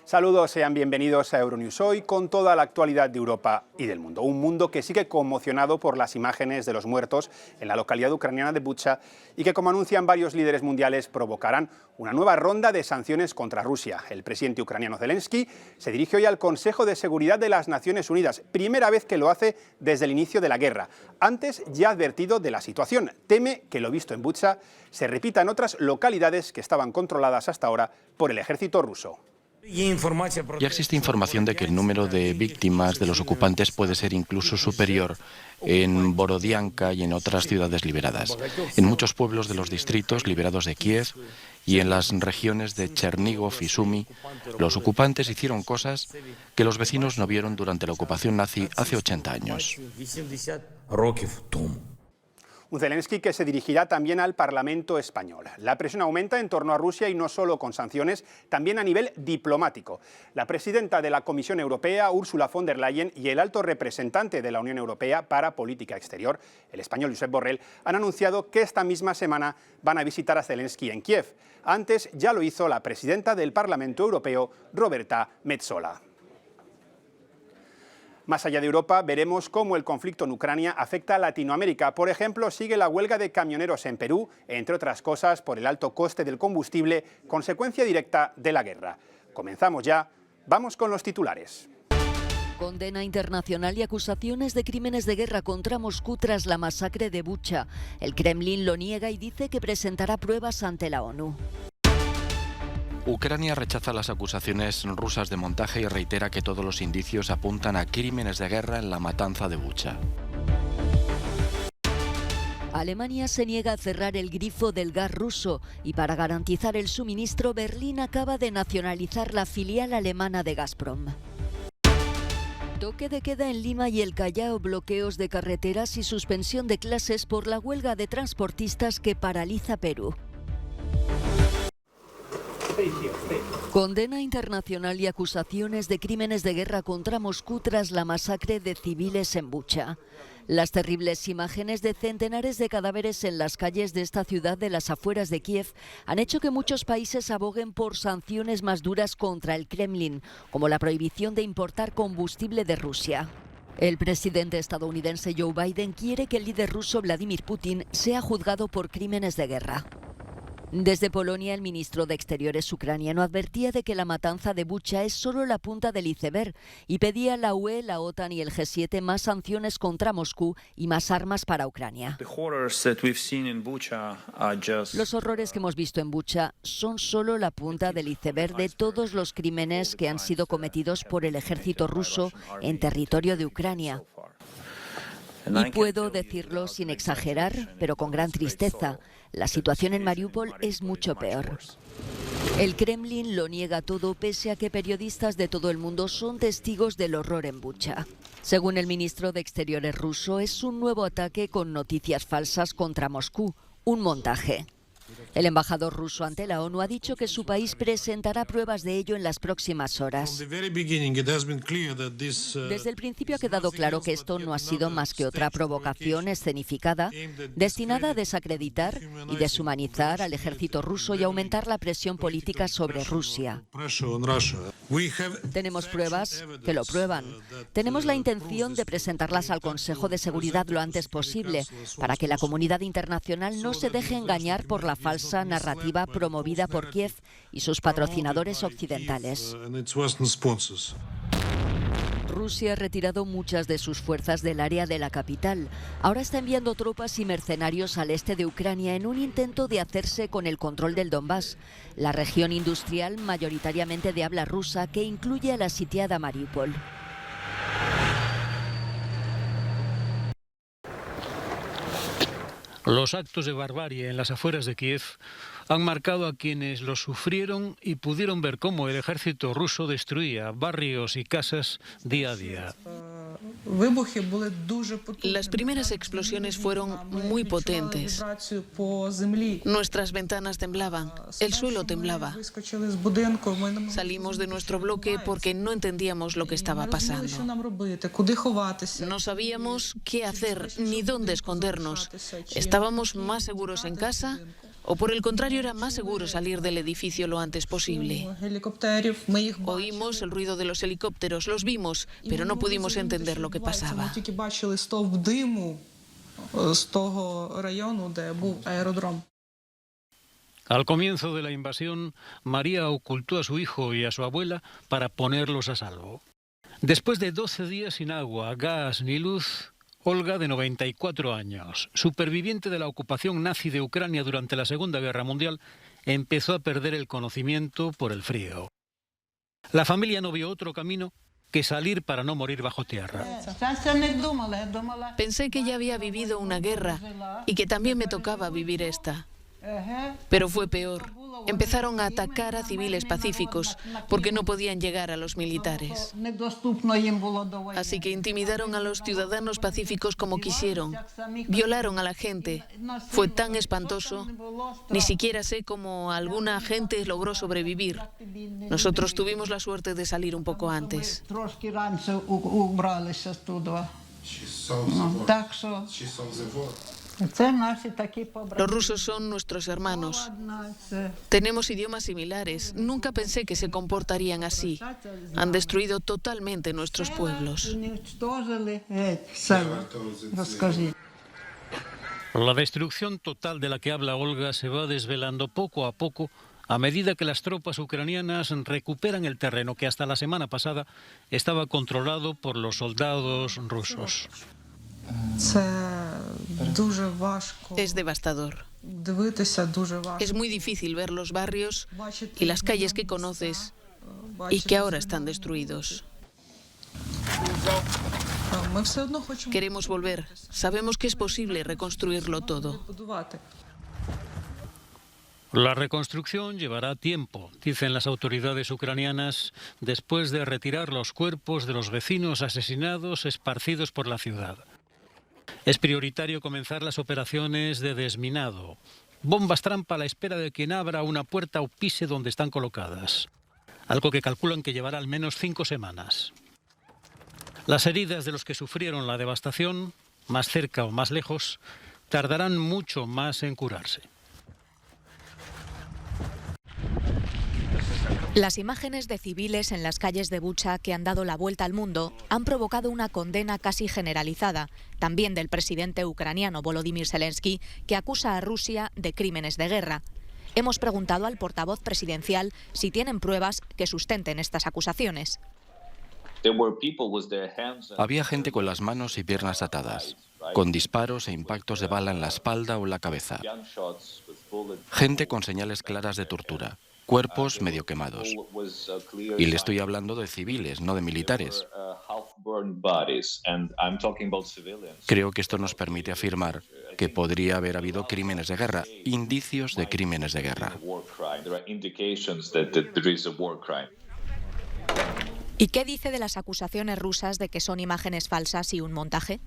Saludos, sean bienvenidos a Euronews Hoy con toda la actualidad de Europa y del mundo. Un mundo que sigue conmocionado por las imágenes de los muertos en la localidad ucraniana de Bucha y que, como anuncian varios líderes mundiales, provocarán una nueva ronda de sanciones contra Rusia. El presidente ucraniano Zelensky se dirige hoy al Consejo de Seguridad de las Naciones Unidas, primera vez que lo hace desde el inicio de la guerra. Antes ya ha advertido de la situación. Teme que lo visto en Bucha se repita en otras localidades que estaban controladas hasta ahora por el ejército ruso. Ya existe información de que el número de víctimas de los ocupantes puede ser incluso superior en Borodianka y en otras ciudades liberadas, en muchos pueblos de los distritos liberados de Kiev y en las regiones de Chernigov y Sumy. Los ocupantes hicieron cosas que los vecinos no vieron durante la ocupación nazi hace 80 años. Un Zelensky que se dirigirá también al Parlamento español. La presión aumenta en torno a Rusia y no solo con sanciones, también a nivel diplomático. La presidenta de la Comisión Europea, Ursula von der Leyen, y el alto representante de la Unión Europea para Política Exterior, el español Josep Borrell, han anunciado que esta misma semana van a visitar a Zelensky en Kiev. Antes ya lo hizo la presidenta del Parlamento Europeo, Roberta Metsola. Más allá de Europa, veremos cómo el conflicto en Ucrania afecta a Latinoamérica. Por ejemplo, sigue la huelga de camioneros en Perú, entre otras cosas por el alto coste del combustible, consecuencia directa de la guerra. Comenzamos ya. Vamos con los titulares. Condena internacional y acusaciones de crímenes de guerra contra Moscú tras la masacre de Bucha. El Kremlin lo niega y dice que presentará pruebas ante la ONU. Ucrania rechaza las acusaciones rusas de montaje y reitera que todos los indicios apuntan a crímenes de guerra en la matanza de Bucha. Alemania se niega a cerrar el grifo del gas ruso y para garantizar el suministro, Berlín acaba de nacionalizar la filial alemana de Gazprom. Toque de queda en Lima y el Callao, bloqueos de carreteras y suspensión de clases por la huelga de transportistas que paraliza Perú. Condena internacional y acusaciones de crímenes de guerra contra Moscú tras la masacre de civiles en Bucha. Las terribles imágenes de centenares de cadáveres en las calles de esta ciudad de las afueras de Kiev han hecho que muchos países aboguen por sanciones más duras contra el Kremlin, como la prohibición de importar combustible de Rusia. El presidente estadounidense Joe Biden quiere que el líder ruso Vladimir Putin sea juzgado por crímenes de guerra. Desde Polonia, el ministro de Exteriores ucraniano advertía de que la matanza de Bucha es solo la punta del iceberg y pedía a la UE, la OTAN y el G7 más sanciones contra Moscú y más armas para Ucrania. Los horrores que hemos visto en Bucha son solo la punta del iceberg de todos los crímenes que han sido cometidos por el ejército ruso en territorio de Ucrania. Y puedo decirlo sin exagerar, pero con gran tristeza, la situación en Mariupol es mucho peor. El Kremlin lo niega todo pese a que periodistas de todo el mundo son testigos del horror en Bucha. Según el ministro de Exteriores ruso, es un nuevo ataque con noticias falsas contra Moscú, un montaje. El embajador ruso ante la ONU ha dicho que su país presentará pruebas de ello en las próximas horas. Desde el principio ha quedado claro que esto no ha sido más que otra provocación escenificada destinada a desacreditar y deshumanizar al ejército ruso y aumentar la presión política sobre Rusia. Tenemos pruebas que lo prueban. Tenemos la intención de presentarlas al Consejo de Seguridad lo antes posible para que la comunidad internacional no se deje engañar por la falsa narrativa promovida por Kiev y sus patrocinadores occidentales. Rusia ha retirado muchas de sus fuerzas del área de la capital. Ahora está enviando tropas y mercenarios al este de Ucrania en un intento de hacerse con el control del Donbass, la región industrial mayoritariamente de habla rusa que incluye a la sitiada Mariupol. Los actos de barbarie en las afueras de Kiev han marcado a quienes los sufrieron y pudieron ver cómo el ejército ruso destruía barrios y casas día a día. Las primeras explosiones fueron muy potentes. Nuestras ventanas temblaban, el suelo temblaba. Salimos de nuestro bloque porque no entendíamos lo que estaba pasando. No sabíamos qué hacer ni dónde escondernos. Estábamos más seguros en casa ¿O por el contrario era más seguro salir del edificio lo antes posible? Oímos el ruido de los helicópteros, los vimos, pero no pudimos entender lo que pasaba. Al comienzo de la invasión, María ocultó a su hijo y a su abuela para ponerlos a salvo. Después de 12 días sin agua, gas ni luz, Olga, de 94 años, superviviente de la ocupación nazi de Ucrania durante la Segunda Guerra Mundial, empezó a perder el conocimiento por el frío. La familia no vio otro camino que salir para no morir bajo tierra. Pensé que ya había vivido una guerra y que también me tocaba vivir esta. Pero fue peor. Empezaron a atacar a civiles pacíficos porque no podían llegar a los militares. Así que intimidaron a los ciudadanos pacíficos como quisieron. Violaron a la gente. Fue tan espantoso. Ni siquiera sé cómo alguna gente logró sobrevivir. Nosotros tuvimos la suerte de salir un poco antes. Los rusos son nuestros hermanos. Tenemos idiomas similares. Nunca pensé que se comportarían así. Han destruido totalmente nuestros pueblos. La destrucción total de la que habla Olga se va desvelando poco a poco a medida que las tropas ucranianas recuperan el terreno que hasta la semana pasada estaba controlado por los soldados rusos. Es devastador. Es muy difícil ver los barrios y las calles que conoces y que ahora están destruidos. Queremos volver. Sabemos que es posible reconstruirlo todo. La reconstrucción llevará tiempo, dicen las autoridades ucranianas, después de retirar los cuerpos de los vecinos asesinados esparcidos por la ciudad. Es prioritario comenzar las operaciones de desminado. Bombas trampa a la espera de quien abra una puerta o pise donde están colocadas. Algo que calculan que llevará al menos 5 semanas. Las heridas de los que sufrieron la devastación, más cerca o más lejos, tardarán mucho más en curarse. Las imágenes de civiles en las calles de Bucha que han dado la vuelta al mundo han provocado una condena casi generalizada, también del presidente ucraniano Volodymyr Zelensky, que acusa a Rusia de crímenes de guerra. Hemos preguntado al portavoz presidencial si tienen pruebas que sustenten estas acusaciones. Había gente con las manos y piernas atadas, con disparos e impactos de bala en la espalda o en la cabeza. Gente con señales claras de tortura. Cuerpos medio quemados. Y le estoy hablando de civiles, no de militares. Creo que esto nos permite afirmar que podría haber habido crímenes de guerra, indicios de crímenes de guerra. ¿Y qué dice de las acusaciones rusas de que son imágenes falsas y un montaje?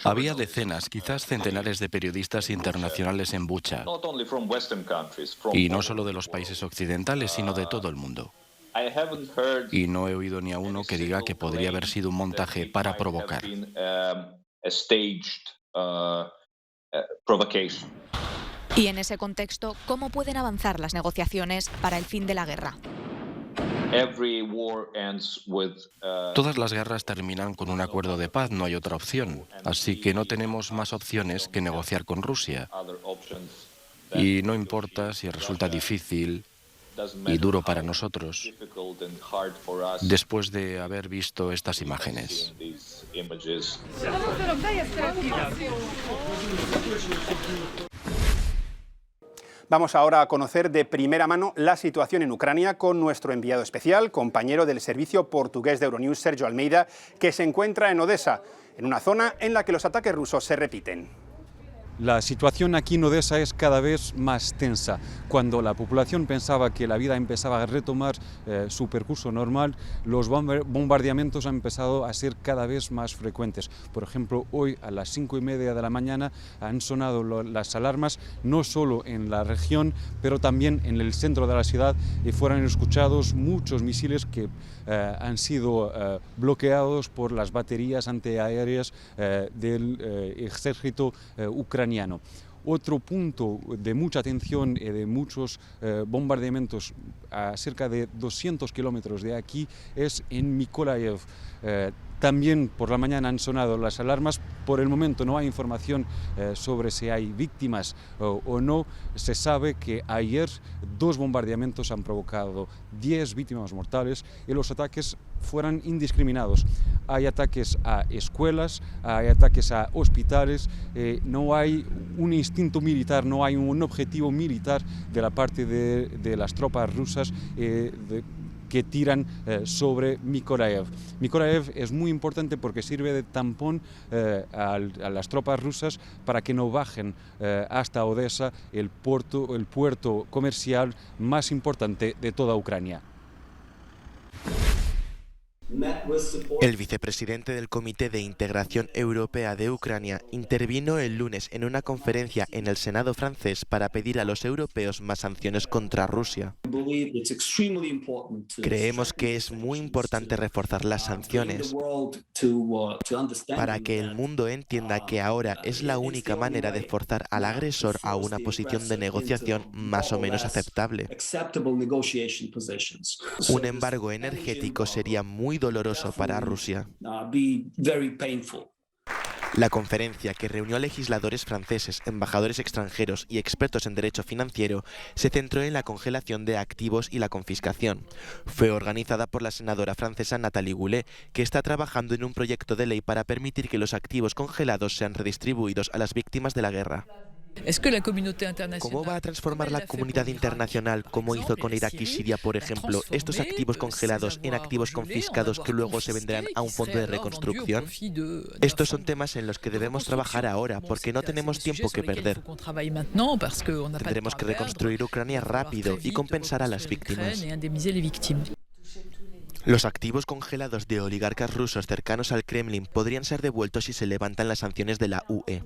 Había decenas, quizás centenares de periodistas internacionales en Bucha. Y no solo de los países occidentales, sino de todo el mundo. Y no he oído ni a uno que diga que podría haber sido un montaje para provocar. Y en ese contexto, ¿cómo pueden avanzar las negociaciones para el fin de la guerra? Todas las guerras terminan con un acuerdo de paz, no hay otra opción. Así que no tenemos más opciones que negociar con Rusia. Y no importa si resulta difícil y duro para nosotros, después de haber visto estas imágenes. Vamos ahora a conocer de primera mano la situación en Ucrania con nuestro enviado especial, compañero del servicio portugués de Euronews, Sergio Almeida, que se encuentra en Odesa, en una zona en la que los ataques rusos se repiten. La situación aquí en Odesa es cada vez más tensa. Cuando la población pensaba que la vida empezaba a retomar su percurso normal, los bombardeamientos han empezado a ser cada vez más frecuentes. Por ejemplo, hoy a las 5:30 de la mañana han sonado las alarmas, no solo en la región, pero también en el centro de la ciudad, y fueron escuchados muchos misiles que han sido bloqueados por las baterías antiaéreas del ejército ucraniano. Otro punto de mucha atención y de muchos bombardeamientos a cerca de 200 kilómetros de aquí es en Mykolaiv. También por la mañana han sonado las alarmas. Por el momento no hay información sobre si hay víctimas o no. Se sabe que ayer 2 bombardeamientos han provocado 10 víctimas mortales y los ataques fueron indiscriminados. Hay ataques a escuelas, hay ataques a hospitales, no hay un instinto militar, no hay un objetivo militar de la parte de las tropas rusas que tiran sobre Mykolaiv. Mykolaiv es muy importante porque sirve de tampón a las tropas rusas para que no bajen hasta Odessa, el puerto comercial más importante de toda Ucrania. El vicepresidente del Comité de Integración Europea de Ucrania intervino el lunes en una conferencia en el Senado francés para pedir a los europeos más sanciones contra Rusia. Creemos que es muy importante reforzar las sanciones para que el mundo entienda que ahora es la única manera de forzar al agresor a una posición de negociación más o menos aceptable. Un embargo energético sería muy doloroso para Rusia. La conferencia, que reunió a legisladores franceses, embajadores extranjeros y expertos en derecho financiero, se centró en la congelación de activos y la confiscación. Fue organizada por la senadora francesa Nathalie Goulet, que está trabajando en un proyecto de ley para permitir que los activos congelados sean redistribuidos a las víctimas de la guerra. ¿Cómo va a transformar la comunidad internacional, como hizo con Irak y Siria, por ejemplo, estos activos congelados en activos confiscados que luego se venderán a un fondo de reconstrucción? Estos son temas en los que debemos trabajar ahora, porque no tenemos tiempo que perder. Tendremos que reconstruir Ucrania rápido y compensar a las víctimas. Los activos congelados de oligarcas rusos cercanos al Kremlin podrían ser devueltos si se levantan las sanciones de la UE.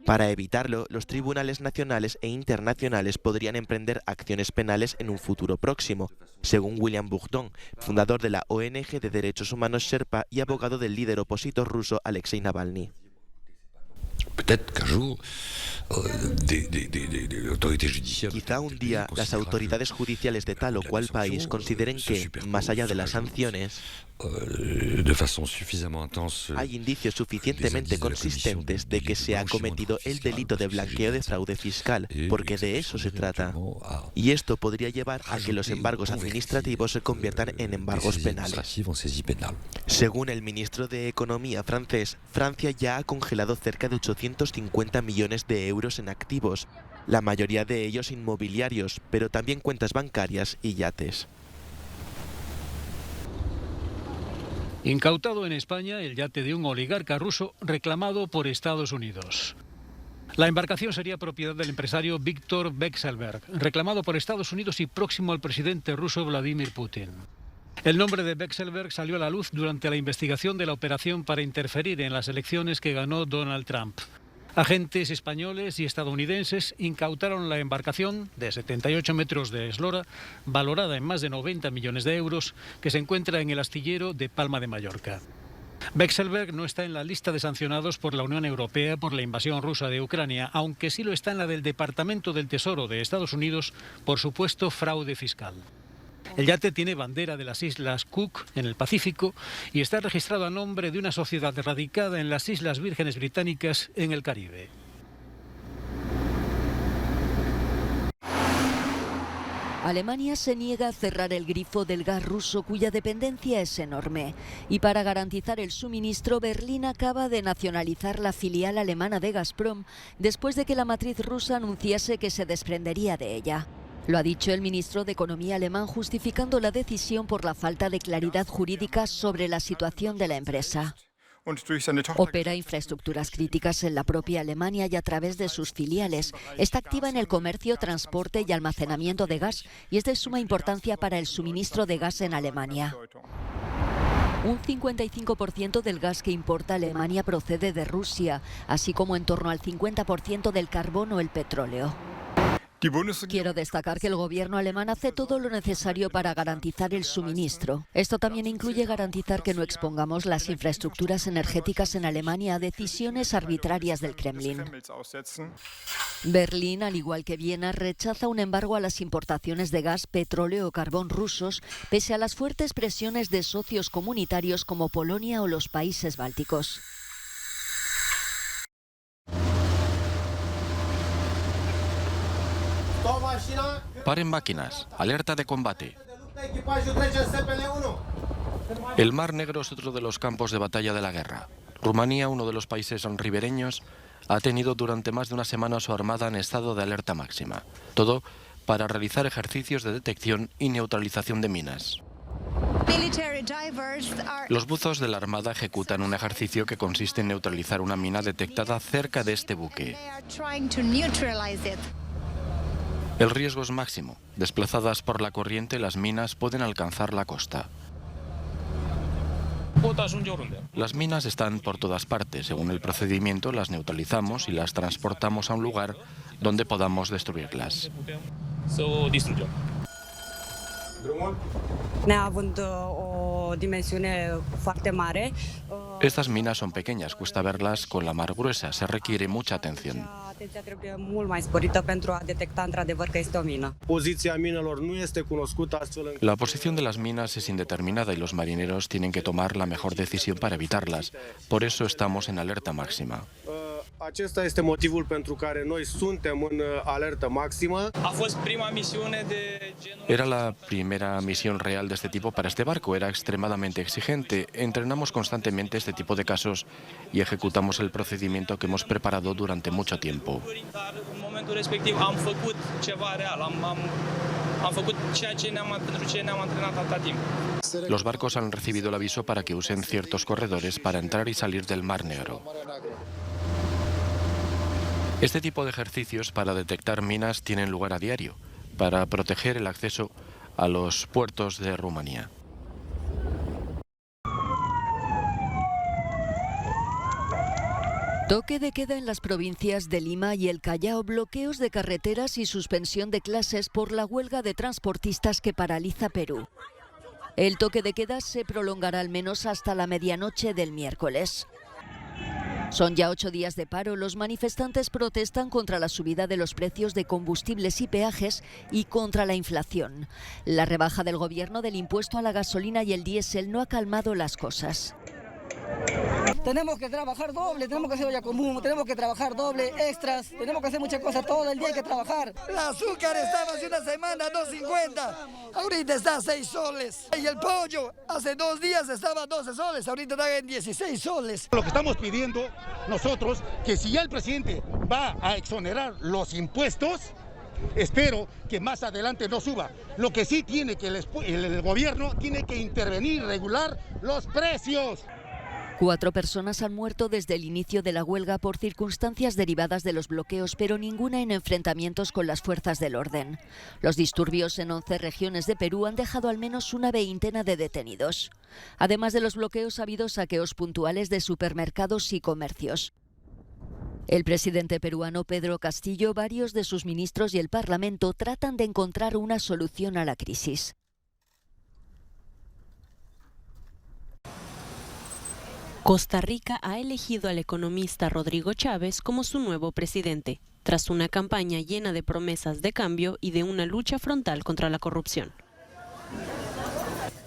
Para evitarlo, los tribunales nacionales e internacionales podrían emprender acciones penales en un futuro próximo, según William Bourdon, fundador de la ONG de Derechos Humanos Sherpa y abogado del líder opositor ruso Alexei Navalny. Quizá un día las autoridades judiciales de tal o cual país consideren que, más allá de las sanciones, hay indicios suficientemente consistentes de que se ha cometido el delito de blanqueo de fraude fiscal, porque de eso se trata. Y esto podría llevar a que los embargos administrativos se conviertan en embargos penales. Según el ministro de Economía francés, Francia ya ha congelado cerca de 850 millones de euros en activos, la mayoría de ellos inmobiliarios, pero también cuentas bancarias y yates. Incautado en España el yate de un oligarca ruso reclamado por Estados Unidos. La embarcación sería propiedad del empresario Viktor Vekselberg, reclamado por Estados Unidos y próximo al presidente ruso Vladimir Putin. El nombre de Vekselberg salió a la luz durante la investigación de la operación para interferir en las elecciones que ganó Donald Trump. Agentes españoles y estadounidenses incautaron la embarcación de 78 metros de eslora, valorada en más de 90 millones de euros, que se encuentra en el astillero de Palma de Mallorca. Vekselberg no está en la lista de sancionados por la Unión Europea por la invasión rusa de Ucrania, aunque sí lo está en la del Departamento del Tesoro de Estados Unidos por supuesto fraude fiscal. El yate tiene bandera de las Islas Cook en el Pacífico y está registrado a nombre de una sociedad radicada en las Islas Vírgenes Británicas en el Caribe. Alemania se niega a cerrar el grifo del gas ruso, cuya dependencia es enorme. Y para garantizar el suministro, Berlín acaba de nacionalizar la filial alemana de Gazprom, después de que la matriz rusa anunciase que se desprendería de ella. Lo ha dicho el ministro de Economía alemán, justificando la decisión por la falta de claridad jurídica sobre la situación de la empresa. Opera infraestructuras críticas en la propia Alemania y a través de sus filiales. Está activa en el comercio, transporte y almacenamiento de gas y es de suma importancia para el suministro de gas en Alemania. Un 55% del gas que importa Alemania procede de Rusia, así como en torno al 50% del carbón o el petróleo. Quiero destacar que el gobierno alemán hace todo lo necesario para garantizar el suministro. Esto también incluye garantizar que no expongamos las infraestructuras energéticas en Alemania a decisiones arbitrarias del Kremlin. Berlín, al igual que Viena, rechaza un embargo a las importaciones de gas, petróleo o carbón rusos, pese a las fuertes presiones de socios comunitarios como Polonia o los países bálticos. Paren máquinas, alerta de combate. El Mar Negro es otro de los campos de batalla de la guerra. Rumanía, uno de los países ribereños, ha tenido durante más de una semana su armada en estado de alerta máxima. Todo para realizar ejercicios de detección y neutralización de minas. Los buzos de la Armada ejecutan un ejercicio que consiste en neutralizar una mina detectada cerca de este buque. El riesgo es máximo. Desplazadas por la corriente, las minas pueden alcanzar la costa. Las minas están por todas partes. Según el procedimiento, las neutralizamos y las transportamos a un lugar donde podamos destruirlas. Estas minas son pequeñas, cuesta verlas con la mar gruesa, se requiere mucha atención. La posición de las minas es indeterminada y los marineros tienen que tomar la mejor decisión para evitarlas. Por eso estamos en alerta máxima. Acesta este motivul pentru care noi suntem în alertă maximă. Era la primera misión real de este tipo para este barco. Era extremadamente exigente. Entrenamos constantemente este tipo de casos y ejecutamos el procedimiento que hemos preparado durante mucho tiempo. În momentul respectiv am făcut ceva real. Am făcut ceea ce pentru ce ne-am antrenat atâta timp. Los barcos han recibido el aviso para que usen ciertos corredores para entrar y salir del Mar Negro. Este tipo de ejercicios para detectar minas tienen lugar a diario, para proteger el acceso a los puertos de Rumanía. Toque de queda en las provincias de Lima y el Callao, bloqueos de carreteras y suspensión de clases por la huelga de transportistas que paraliza Perú. El toque de queda se prolongará al menos hasta la medianoche del miércoles. Son ya 8 días de paro. Los manifestantes protestan contra la subida de los precios de combustibles y peajes y contra la inflación. La rebaja del gobierno del impuesto a la gasolina y el diésel no ha calmado las cosas. Tenemos que trabajar doble, tenemos que hacer olla común, tenemos que trabajar doble, extras, tenemos que hacer muchas cosas, todo el día hay que trabajar. El azúcar estaba hace una semana a 2.50, ahorita está a 6 soles. Y el pollo hace 2 días estaba a 12 soles, ahorita está en 16 soles. Lo que estamos pidiendo nosotros, que si ya el presidente va a exonerar los impuestos, espero que más adelante no suba. Lo que sí tiene que el gobierno tiene que intervenir, regular los precios. 4 personas han muerto desde el inicio de la huelga por circunstancias derivadas de los bloqueos, pero ninguna en enfrentamientos con las fuerzas del orden. Los disturbios en 11 regiones de Perú han dejado al menos una veintena de detenidos. Además de los bloqueos, ha habido saqueos puntuales de supermercados y comercios. El presidente peruano Pedro Castillo, varios de sus ministros y el Parlamento tratan de encontrar una solución a la crisis. Costa Rica ha elegido al economista Rodrigo Chávez como su nuevo presidente, tras una campaña llena de promesas de cambio y de una lucha frontal contra la corrupción.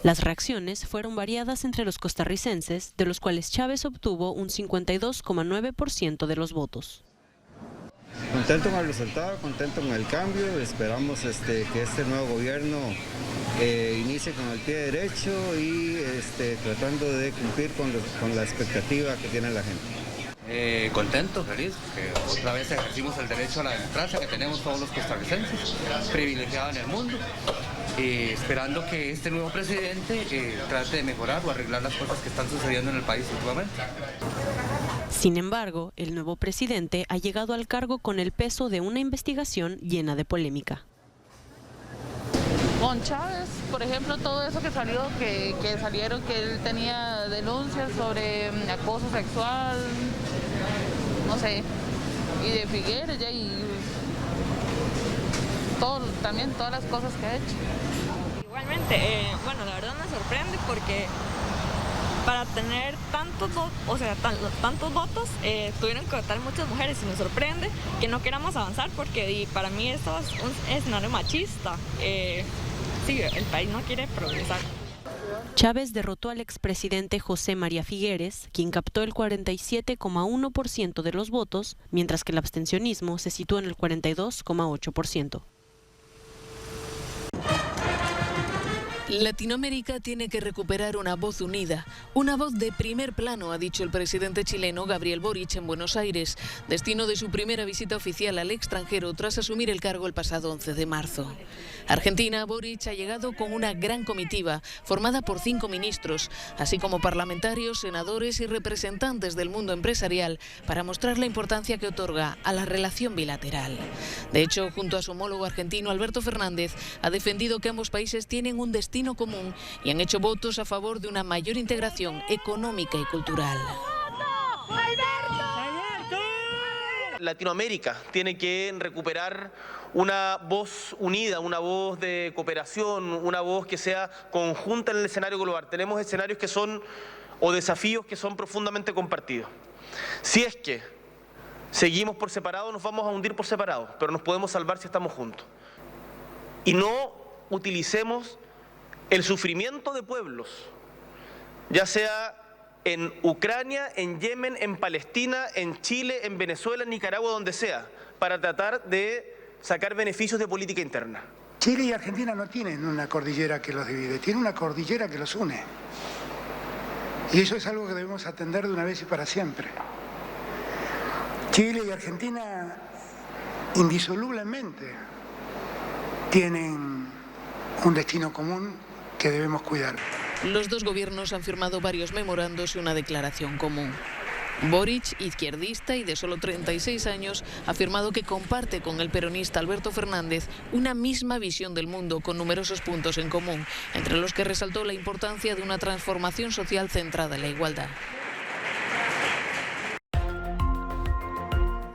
Las reacciones fueron variadas entre los costarricenses, de los cuales Chávez obtuvo un 52,9% de los votos. Contento con el resultado, contento con el cambio, esperamos que este nuevo gobierno inicie con el pie derecho y tratando de cumplir con la expectativa que tiene la gente. Contento, feliz, que otra vez ejercimos el derecho a la democracia que tenemos todos los costarricenses, privilegiados en el mundo, esperando que este nuevo presidente trate de mejorar o arreglar las cosas que están sucediendo en el país últimamente. Sin embargo, el nuevo presidente ha llegado al cargo con el peso de una investigación llena de polémica. Con Chávez, por ejemplo, todo eso que salió, que salieron que él tenía denuncias sobre acoso sexual, no sé, y de Figueres, ya, y también todas las cosas que ha hecho. Igualmente, bueno, la verdad me sorprende porque para tener tantos votos tuvieron que votar muchas mujeres y me sorprende que no queramos avanzar porque para mí esto es un escenario machista. Sí, el país no quiere progresar. Chávez derrotó al expresidente José María Figueres, quien captó el 47,1% de los votos, mientras que el abstencionismo se situó en el 42,8%. Latinoamérica tiene que recuperar una voz unida, una voz de primer plano, ha dicho el presidente chileno Gabriel Boric en Buenos Aires, destino de su primera visita oficial al extranjero tras asumir el cargo el pasado 11 de marzo. Argentina, Boric ha llegado con una gran comitiva formada por 5 ministros, así como parlamentarios, senadores y representantes del mundo empresarial para mostrar la importancia que otorga a la relación bilateral. De hecho, junto a su homólogo argentino Alberto Fernández, ha defendido que ambos países tienen un destino común y han hecho votos a favor de una mayor integración económica y cultural. Latinoamérica tiene que recuperar una voz unida, una voz de cooperación, una voz que sea conjunta en el escenario global. Tenemos escenarios que son, o desafíos que son profundamente compartidos. Si es que seguimos por separado, nos vamos a hundir por separado, pero nos podemos salvar si estamos juntos. Y no utilicemos el sufrimiento de pueblos, ya sea en Ucrania, en Yemen, en Palestina, en Chile, en Venezuela, en Nicaragua, donde sea, para tratar de sacar beneficios de política interna. Chile y Argentina no tienen una cordillera que los divide, tienen una cordillera que los une. Y eso es algo que debemos atender de una vez y para siempre. Chile y Argentina indisolublemente tienen un destino común que debemos cuidar. Los dos gobiernos han firmado varios memorandos y una declaración común. Boric, izquierdista y de solo 36 años, ha afirmado que comparte con el peronista Alberto Fernández una misma visión del mundo con numerosos puntos en común, entre los que resaltó la importancia de una transformación social centrada en la igualdad.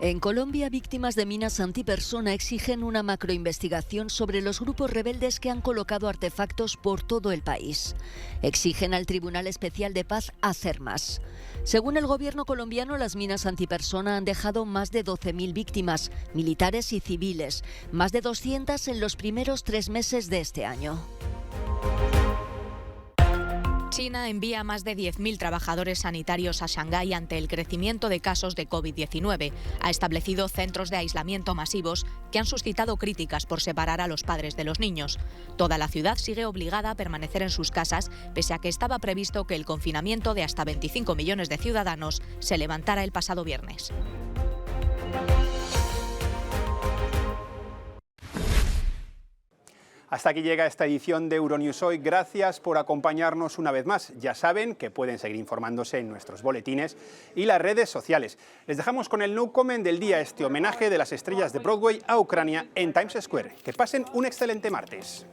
En Colombia, víctimas de minas antipersona exigen una macroinvestigación sobre los grupos rebeldes que han colocado artefactos por todo el país. Exigen al Tribunal Especial de Paz hacer más. Según el gobierno colombiano, las minas antipersona han dejado más de 12.000 víctimas, militares y civiles, más de 200 en los primeros 3 meses de este año. China envía más de 10.000 trabajadores sanitarios a Shanghái ante el crecimiento de casos de COVID-19. Ha establecido centros de aislamiento masivos que han suscitado críticas por separar a los padres de los niños. Toda la ciudad sigue obligada a permanecer en sus casas, pese a que estaba previsto que el confinamiento de hasta 25 millones de ciudadanos se levantara el pasado viernes. Hasta aquí llega esta edición de Euronews Hoy. Gracias por acompañarnos una vez más. Ya saben que pueden seguir informándose en nuestros boletines y las redes sociales. Les dejamos con el No Comment del día, este homenaje de las estrellas de Broadway a Ucrania en Times Square. Que pasen un excelente martes.